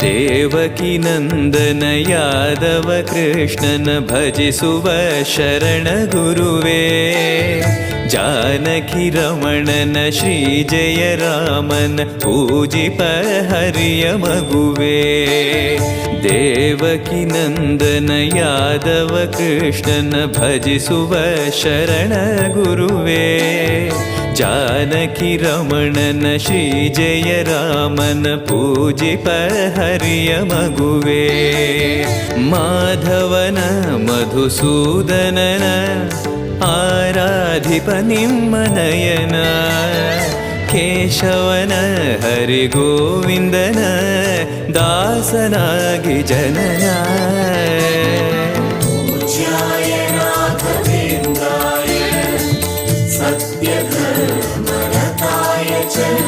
ದೇವಕಿ ನಂದನ ಯಾದವ ಕೃಷ್ಣನ ಭಜಿಸುವ ಶರಣ ಗುರುವೇ. ಜಾನಕಿ ರಮಣನ ಶ್ರೀ ಜಯ ರಾಮನ ಪೂಜಿಪ ಹರಿಯ ಮಗುವೇ. ದೇವಕಿ ನಂದನ ಯಾದವ ಕೃಷ್ಣನ ಭಜಿಸುವ ಶರಣ ಗುರುವೇ. ಜಾನಕಿ ರಮಣನ ಶ್ರೀ ಜಯ ರಾಮನ ಪೂಜಿಪ ಹರಿಯ ಮಗುವೇ. ಮಾಧವನ ಮಧುಸೂದನನ ಆರಾಧಿಪ ನಿಮ್ಮ ನಯನ. ಕೇಶವನ ಹರಿಗೋವಿಂದನ ದಾಸನಾಗಿ ಜನನ. पूज्याय राघवेन्द्राय सत्यधर्मरताय च